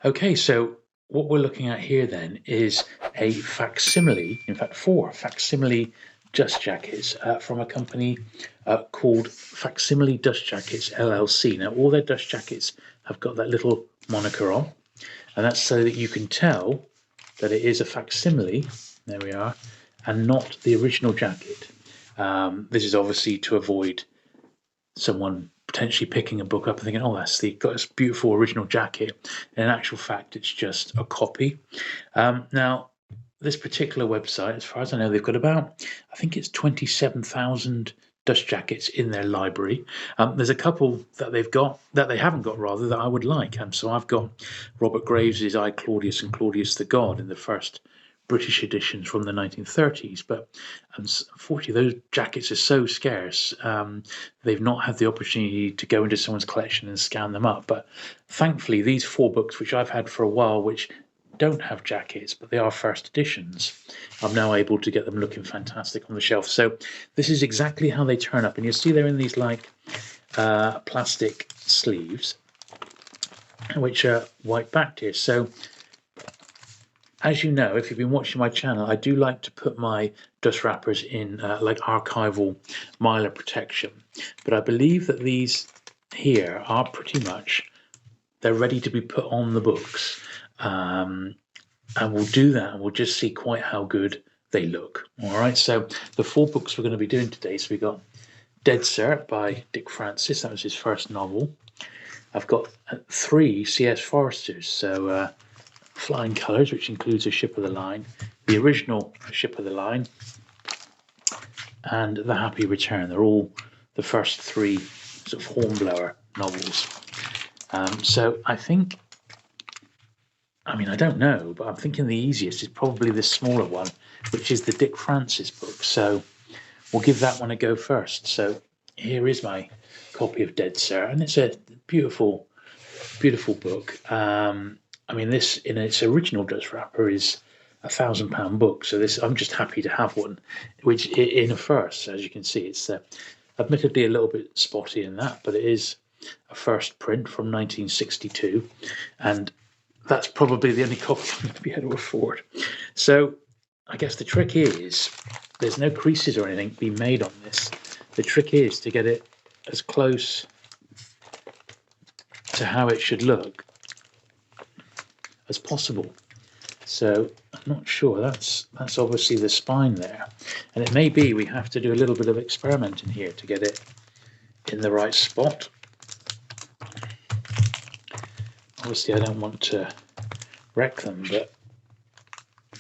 Okay, so what we're looking at here then is a facsimile, in fact, 4 facsimile dust jackets from a company called Facsimile Dust Jackets LLC. Now, all their dust jackets have got that little moniker on, and that's so that you can tell that it is a facsimile, there we are, and not the original jacket. This is obviously to avoid someone potentially picking a book up and thinking, oh, got this beautiful original jacket. And in actual fact, it's just a copy. Now, this particular website, as far as I know, they've got about, I think it's 27,000 dust jackets in their library. There's a couple that they haven't got rather, that I would like. So I've got Robert Graves's I, Claudius and Claudius the God in the first British editions from the 1930s, but unfortunately those jackets are so scarce, they've not had the opportunity to go into someone's collection and scan them up. But thankfully these 4 books, which I've had for a while, which don't have jackets but they are first editions, I'm now able to get them looking fantastic on the shelf. So this is exactly how they turn up, and you'll see they're in these like plastic sleeves which are white backed here. So as you know, if you've been watching my channel, I do like to put my dust wrappers in like archival miler protection. But I believe that these here are pretty much, they're ready to be put on the books. And we'll do that and we'll just see quite how good they look. All right, so the 4 books we're going to be doing today. So we got Dead Cert by Dick Francis. That was his first novel. I've got 3 C.S. Foresters. So Flying Colours, which includes A Ship of the Line, the original Ship of the Line, and The Happy Return. They're all the first 3 sort of Hornblower novels. So I think, I mean, I don't know, but I'm thinking the easiest is probably the smaller one, which is the Dick Francis book. So we'll give that one a go first. So here is my copy of Dead Cert, and it's a beautiful, beautiful book. I mean, this in its original dust wrapper is £1,000 book. So this, I'm just happy to have one, which in a first, as you can see, it's admittedly a little bit spotty in that, but it is a first print from 1962, and that's probably the only copy I'm going to be able to afford. So I guess the trick is there's no creases or anything being made on this. The trick is to get it as close to how it should look as possible. So I'm not sure, that's obviously the spine there, and it may be we have to do a little bit of experimenting here to get it in the right spot. Obviously I don't want to wreck them, but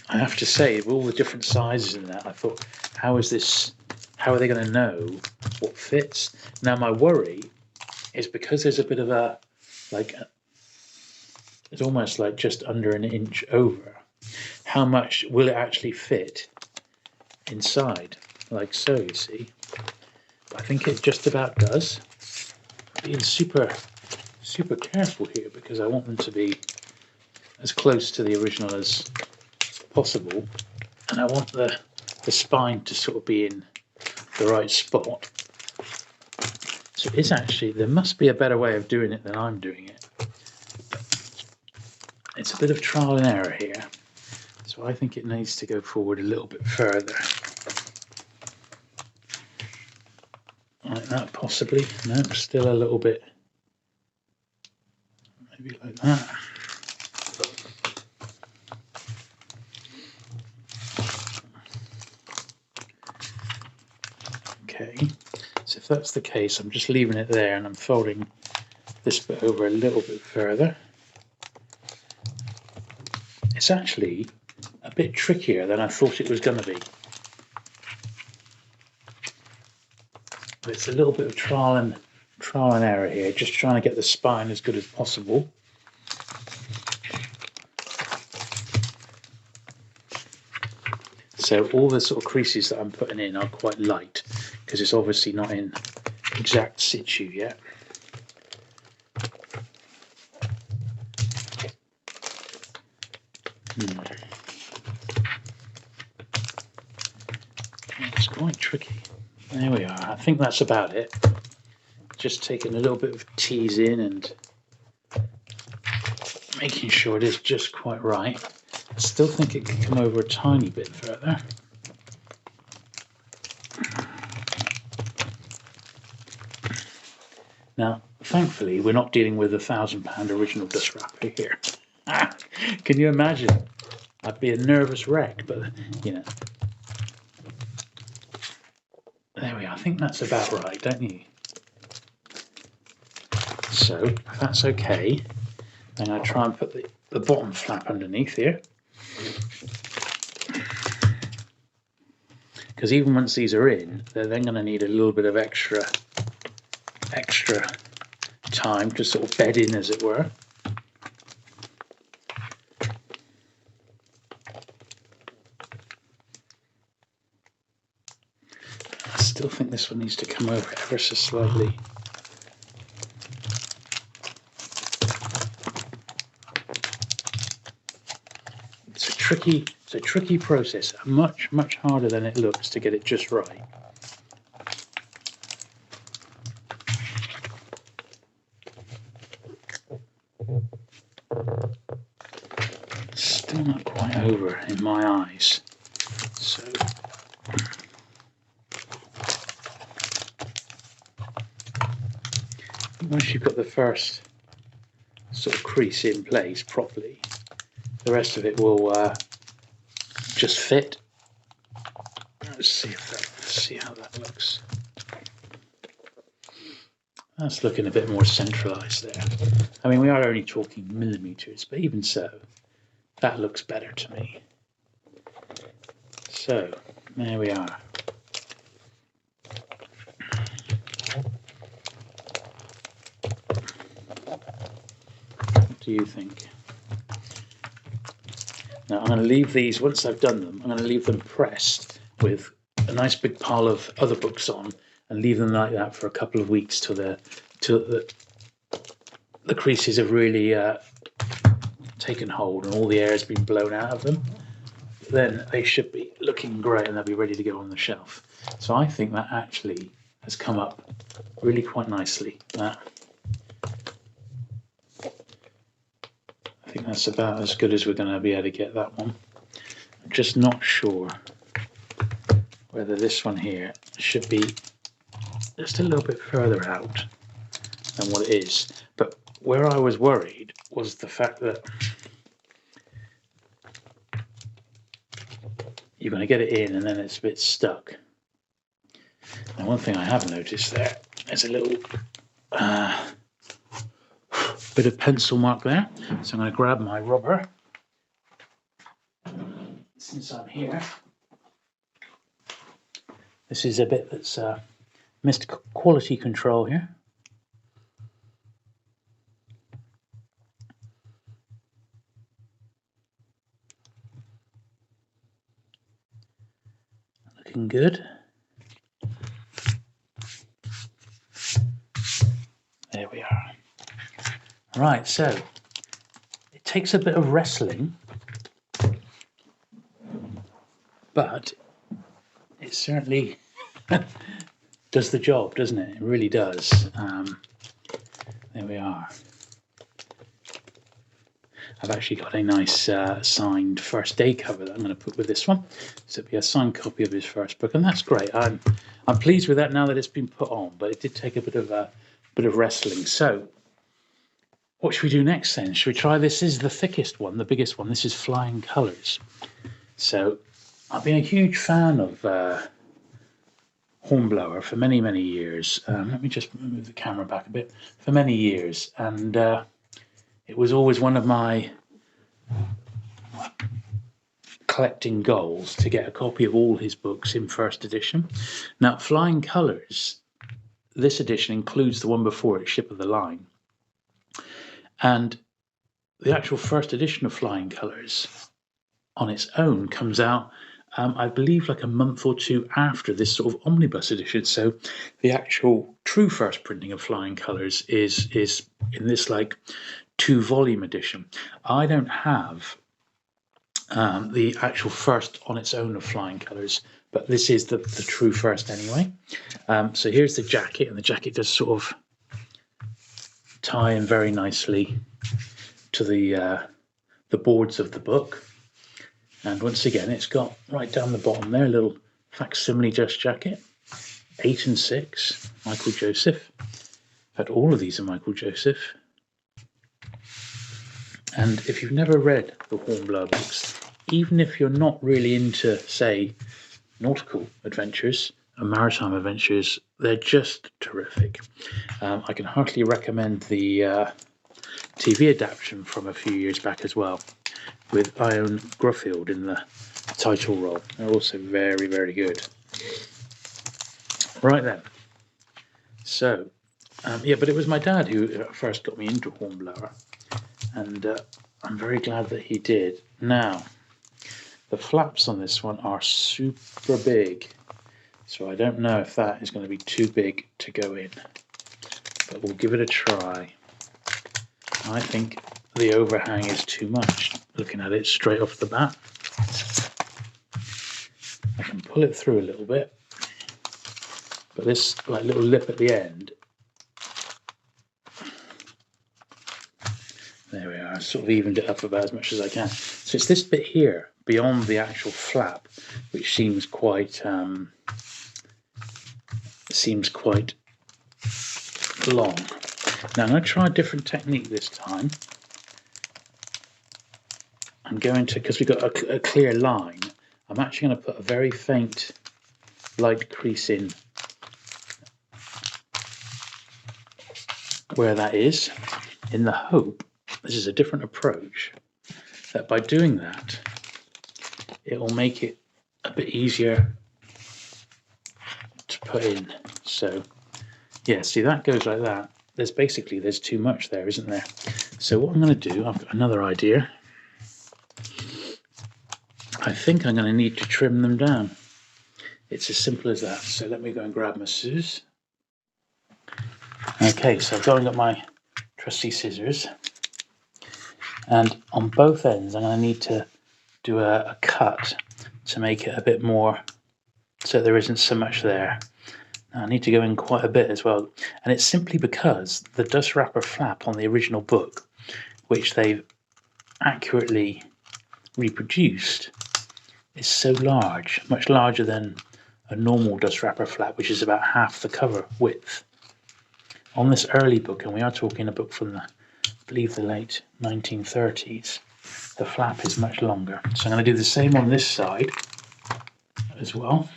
I have to say, with all the different sizes in that, I thought, how are they going to know what fits? Now my worry is because there's a bit of a, it's almost like just under an inch over, how much will it actually fit inside, like so, you see. I think it just about does. I'm being super careful here because I want them to be as close to the original as possible, and I want the spine to sort of be in the right spot. So it's actually, there must be a better way of doing it than I'm doing it. It's a bit of trial and error here, so I think it needs to go forward a little bit further. Like that, possibly. No, still a little bit. Maybe like that. Okay, so if that's the case, I'm just leaving it there and I'm folding this bit over a little bit further. It's actually a bit trickier than I thought it was going to be. But it's a little bit of trial and error here, just trying to get the spine as good as possible. So all the sort of creases that I'm putting in are quite light because it's obviously not in exact situ yet. It's quite tricky. There we are. I think that's about it. Just taking a little bit of tease in and making sure it is just quite right. I still think it could come over a tiny bit further. Now, thankfully, we're not dealing with a £1,000 original dust wrapper here. Can you imagine? I'd be a nervous wreck, but you know. There we are. I think that's about right, don't you? So, if that's okay, I'm going to try and put the bottom flap underneath here. Because even once these are in, they're then going to need a little bit of extra time to sort of bed in, as it were. I still think this one needs to come over ever so slightly. It's a tricky process, much harder than it looks to get it just right. Still not quite over in my eyes. So once you've got the first sort of crease in place properly, the rest of it will just fit. Let's see how that looks. That's looking a bit more centralised there. I mean, we are only talking millimetres, but even so, that looks better to me. So, there we are. What do you think? Now I'm going to leave these, once I've done them, I'm going to leave them pressed with a nice big pile of other books on and leave them like that for a couple of weeks till the creases have really taken hold and all the air has been blown out of them. Then they should be looking great and they'll be ready to go on the shelf. So I think that actually has come up really quite nicely. I think that's about as good as we're going to be able to get that one. I'm just not sure whether this one here should be just a little bit further out than what it is. But where I was worried was the fact that you're going to get it in and then it's a bit stuck. Now, one thing I have noticed there is a little bit of pencil mark there. So I'm going to grab my rubber. Since I'm here, this is a bit that's missed quality control here. Looking good. There we are. Right, so it takes a bit of wrestling, but it certainly does the job, doesn't it? It really does. There we are. I've actually got a nice signed first day cover that I'm going to put with this one. So it'll be a signed copy of his first book, and that's great. I'm pleased with that now that it's been put on, but it did take a bit of wrestling. So what should we do next then? Should we try this? This is the thickest one, the biggest one. This is Flying Colours. So I've been a huge fan of Hornblower for many years. Let me just move the camera back a bit. For many years, and it was always one of my collecting goals to get a copy of all his books in first edition. Now, Flying Colours, this edition includes the one before it, Ship of the Line. And the actual first edition of Flying Colours on its own comes out, I believe, like a month or two after this sort of omnibus edition. So the actual true first printing of Flying Colours is in this like 2-volume edition. I don't have the actual first on its own of Flying Colours, but this is the true first anyway. So here's the jacket, and the jacket does sort of tie in very nicely to the boards of the book. And once again, it's got right down the bottom there a little facsimile dust jacket, 8 and 6, Michael Joseph. In fact, all of these are Michael Joseph. And if you've never read the Hornblower books, even if you're not really into, say, nautical adventures and maritime adventures, they're just terrific. I can heartily recommend the TV adaptation from a few years back as well, with Ione Gruffield in the title role. They're also very, very good. Right then. So, yeah, but it was my dad who first got me into Hornblower, and I'm very glad that he did. Now, the flaps on this one are super big, so I don't know if that is going to be too big to go in, but we'll give it a try. I think the overhang is too much, looking at it straight off the bat. I can pull it through a little bit, but this little lip at the end, there we are, I sort of evened it up about as much as I can. So it's this bit here, beyond the actual flap, which seems quite long. Now I'm going to try a different technique this time. I'm going to, because we've got a clear line, I'm actually going to put a very faint light crease in where that is, in the hope, this is a different approach, that by doing that, it will make it a bit easier to put in. So, yeah, see, that goes like that. There's too much there, isn't there? So what I'm going to do, I've got another idea. I think I'm going to need to trim them down. It's as simple as that. So let me go and grab my scissors. Okay, so I've gone and got my trusty scissors. And on both ends, I'm going to need to do a cut to make it a bit more, so there isn't so much there. Now, I need to go in quite a bit as well. And it's simply because the dust wrapper flap on the original book, which they've accurately reproduced, is so large, much larger than a normal dust wrapper flap, which is about half the cover width. On this early book, and we are talking a book from the, I believe, the late 1930s, the flap is much longer. So I'm going to do the same on this side as well.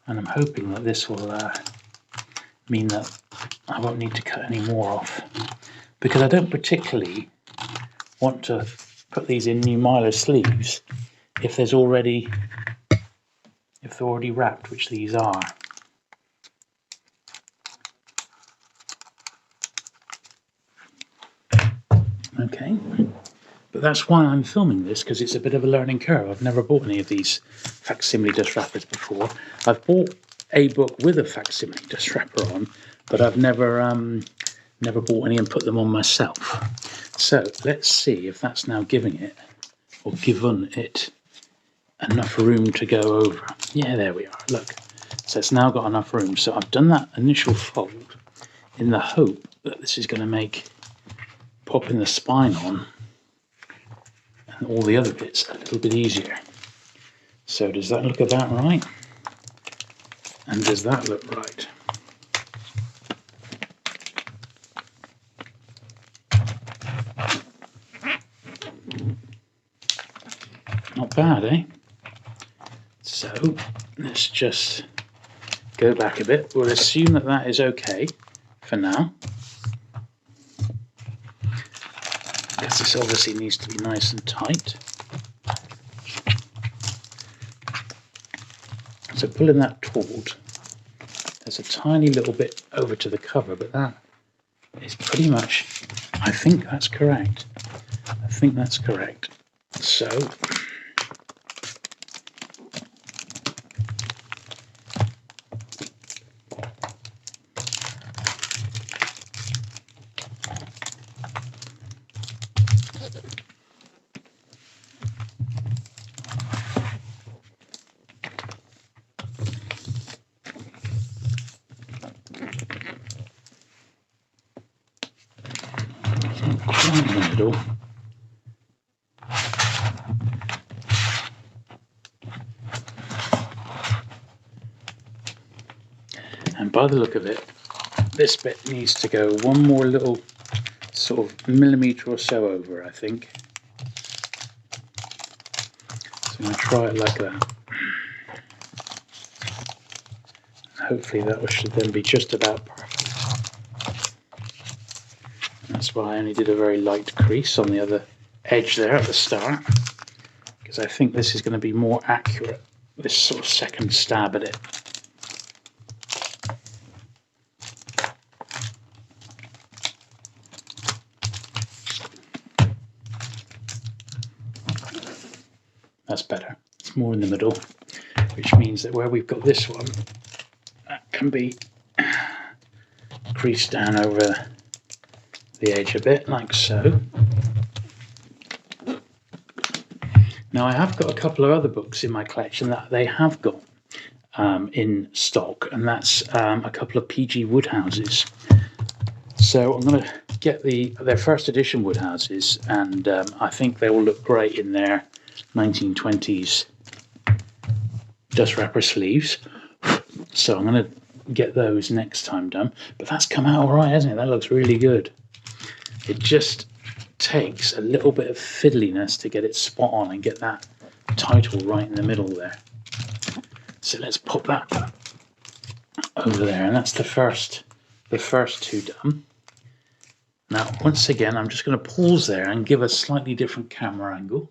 And I'm hoping that this will mean that I won't need to cut any more off, because I don't particularly want to put these in new Mylar sleeves if they're already wrapped, which these are. Okay, but that's why I'm filming this, because it's a bit of a learning curve. I've never bought any of these facsimile dust wrappers before. I've bought a book with a facsimile dust wrapper on, but I've never bought any and put them on myself. So let's see if that's now giving it, or given it, enough room to go over. Yeah, there we are, look. So it's now got enough room. So I've done that initial fold in the hope that this is going to make popping the spine on and all the other bits a little bit easier. So does that look about right? And does that look right? Not bad, eh? So let's just go back a bit. We'll assume that that is okay for now, because this obviously needs to be nice and tight. So pulling that taut, there's a tiny little bit over to the cover, but that is pretty much, I think that's correct. I think that's correct. So right in the middle. And by the look of it, this bit needs to go one more little sort of millimetre or so over, I think. So I'm going to try it like that. Hopefully that should then be just about perfect. That's why I only did a very light crease on the other edge there at the start, because I think this is going to be more accurate, this sort of second stab at it. That's better. It's more in the middle, which means that where we've got this one, that can be creased down over the edge a bit, like so. Now I have got a couple of other books in my collection that they have got in stock, and that's a couple of PG Woodhouses. So I'm going to get their first edition Woodhouses, and I think they will look great in their 1920s Dustwrapper sleeves. So I'm going to get those next time done. But that's come out all right, hasn't it? That looks really good. It just takes a little bit of fiddliness to get it spot on and get that title right in the middle there. So let's pop that over there, and that's the first two done. Now once again I'm just going to pause there and give a slightly different camera angle.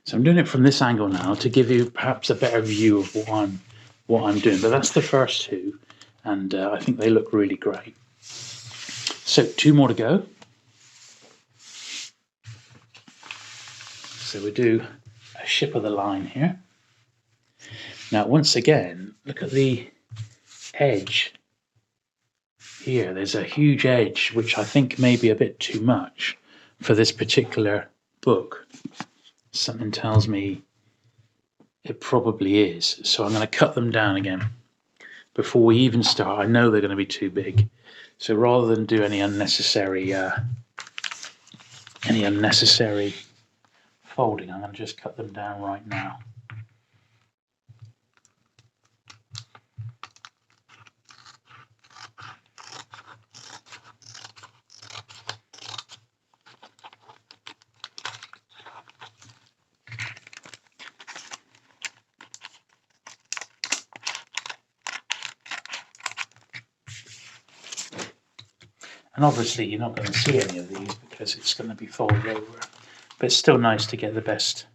So I'm doing it from this angle now to give you perhaps a better view of what I'm doing. But that's the first two, and I think they look really great. So 2 more to go. So we do a ship of the line here. Now once again, look at the edge here. There's a huge edge, which I think may be a bit too much for this particular book. Something tells me it probably is. So I'm going to cut them down again before we even start. I know they're going to be too big. So rather than do any unnecessary folding, I'm going to just cut them down right now. And obviously you're not going to see any of these because it's going to be folded over. But it's still nice to get the best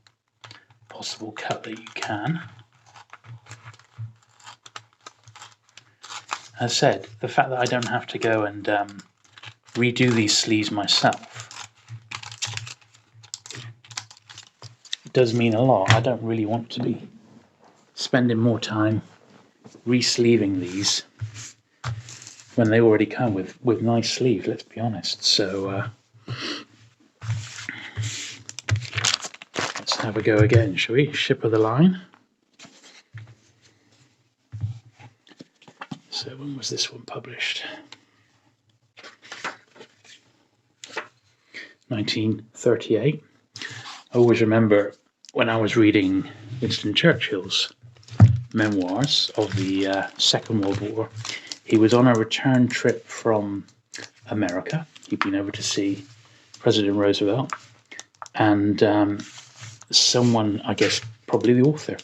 possible cut that you can. As I said, the fact that I don't have to go and redo these sleeves myself, it does mean a lot. I don't really want to be spending more time re-sleeving these when they already come with nice sleeves, let's be honest. So let's have a go again, shall we? Ship of the line. So when was this one published? 1938. I always remember when I was reading Winston Churchill's memoirs of the Second World War. He was on a return trip from America. He'd been over to see President Roosevelt, and someone, I guess probably the author,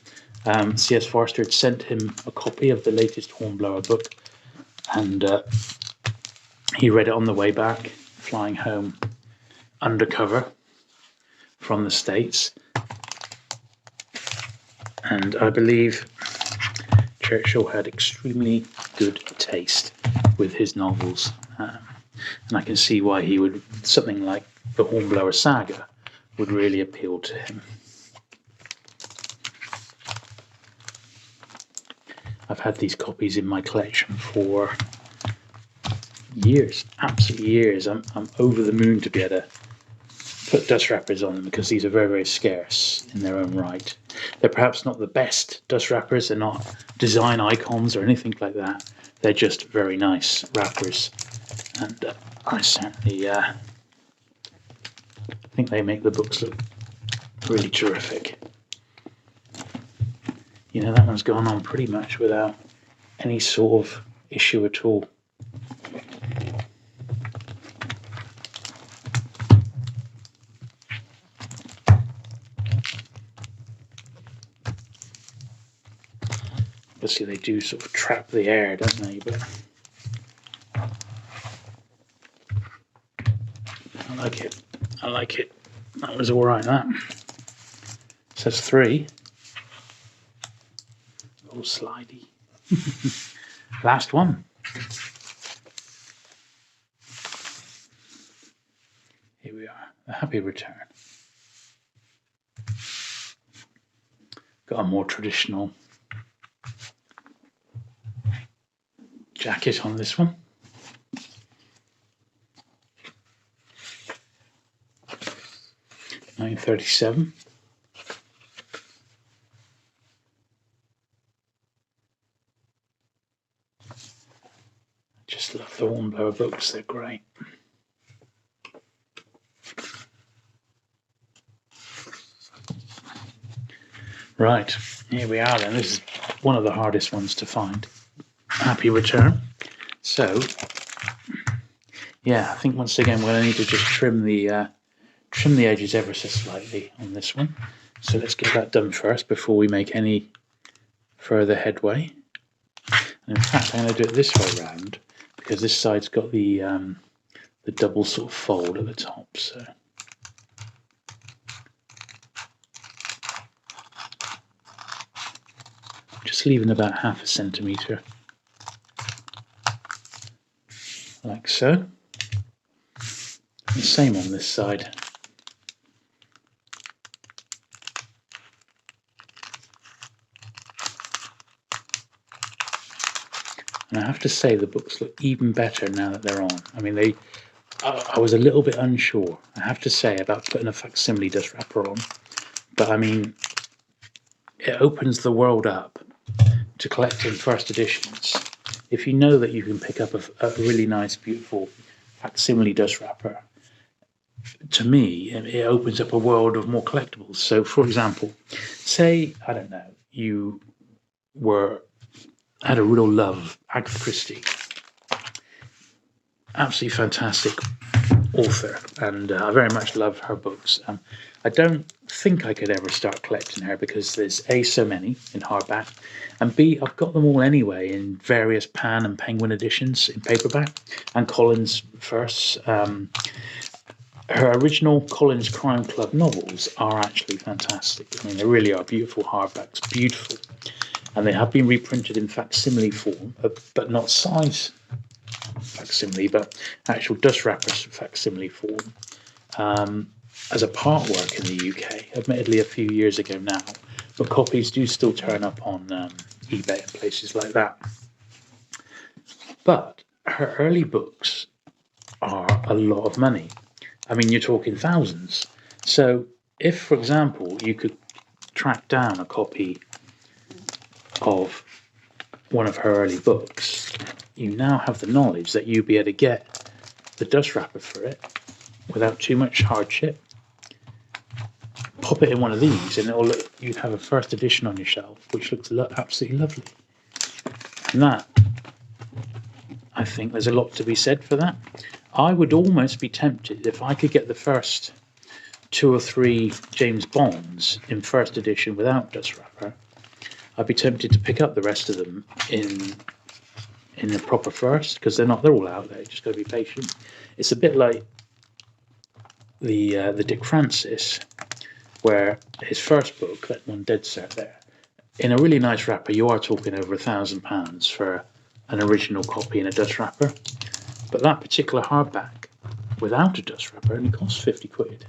C.S. Forster, had sent him a copy of the latest Hornblower book, and he read it on the way back, flying home undercover from the States. And I believe Churchill had extremely good taste with his novels, and I can see why he would, something like the Hornblower saga would really appeal to him. I've had these copies in my collection for years, absolutely years. I'm over the moon to be able to put dust wrappers on them because these are very, very scarce in their own right. They're perhaps not the best dust wrappers, they're not design icons or anything like that. They're just very nice wrappers, and I certainly I think they make the books look really terrific. You know, that one's gone on pretty much without any sort of issue at all. Obviously they do sort of trap the air, don't they? But I like it. I like it. That was alright, that. Says 3. Oh, slidey. Last one. Here we are. A happy return. Got a more traditional jacket on this one. $1937. Just love the Hornblower books, they're great. Right, here we are then. This is one of the hardest ones to find. Happy return. So, yeah, I think once again we're going to need to just trim the edges ever so slightly on this one. So let's get that done first before we make any further headway. And in fact, I'm going to do it this way round because this side's got the double sort of fold at the top. So. Just leaving about ½ centimetre, like so. The same on this side. And I have to say the books look even better now that they're on. I mean, I was a little bit unsure, I have to say, about putting a facsimile dust wrapper on, but I mean, it opens the world up to collecting first editions. If you know that you can pick up a really nice, beautiful facsimile dust wrapper, to me, it opens up a world of more collectibles. So, for example, say, I don't know, you had a real love of Agatha Christie. Absolutely fantastic author, and I very much love her books. I don't think I could ever start collecting her because there's A, so many in hardback, and B, I've got them all anyway in various Pan and Penguin editions in paperback, and Collins firsts. Her original Collins Crime Club novels are actually fantastic. I mean, they really are beautiful hardbacks, beautiful. And they have been reprinted in facsimile form, but not size facsimile, but actual dust wrappers facsimile form, as a part work in the UK, admittedly a few years ago now, but copies do still turn up on eBay and places like that. But her early books are a lot of money. I mean, you're talking thousands. So if, for example, you could track down a copy of one of her early books, you now have the knowledge that you'll be able to get the dust wrapper for it without too much hardship. Pop it in one of these and it'll look, you have a first edition on your shelf, which looks absolutely lovely. And that, I think there's a lot to be said for that. I would almost be tempted, if I could get the first 2 or 3 James Bonds in first edition without dust wrapper, I'd be tempted to pick up the rest of them in the proper first, because they're all out there. You just got to be patient. It's a bit like the Dick Francis, where his first book, that one dead cert there, in a really nice wrapper, you are talking over £1,000 for an original copy in a dust wrapper. But that particular hardback, without a dust wrapper, only costs 50 quid.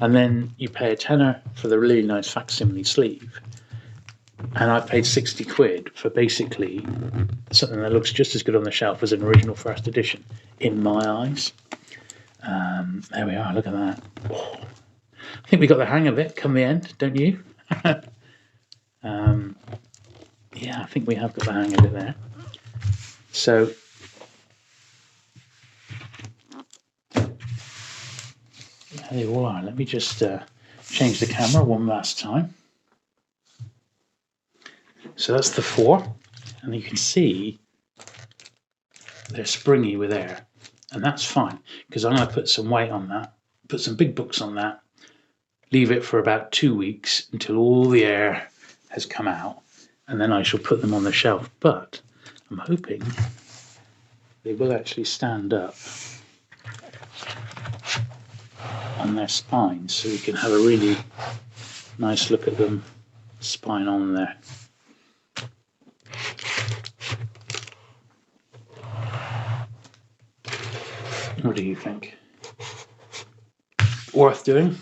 And then you pay a tenner for the really nice facsimile sleeve. And I paid 60 quid for basically something that looks just as good on the shelf as an original first edition, in my eyes. There we are, look at that. Oh, I think we got the hang of it come the end, don't you? Yeah, I think we have got the hang of it there. So, they all are. Let me just change the camera one last time. So that's the 4, and you can see they're springy with air, and that's fine because I'm going to put some weight on that, put some big books on that, leave it for about 2 weeks until all the air has come out, and then I shall put them on the shelf. But I'm hoping they will actually stand up on their spines so we can have a really nice look at them spine on there. What do you think? Worth doing?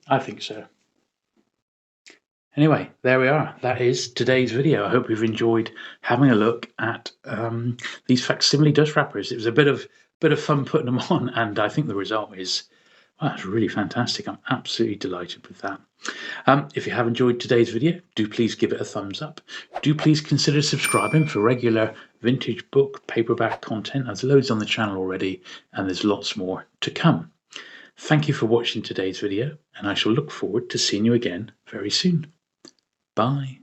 I think so. Anyway, there we are. That is today's video. I hope you've enjoyed having a look at these Facsimile Dustwrappers. It was a bit of fun putting them on, and I think the result is, well, it's really fantastic. I'm absolutely delighted with that. If you have enjoyed today's video, do please give it a thumbs up. Do please consider subscribing for regular vintage book paperback content. There's loads on the channel already, and there's lots more to come. Thank you for watching today's video, and I shall look forward to seeing you again very soon. Bye.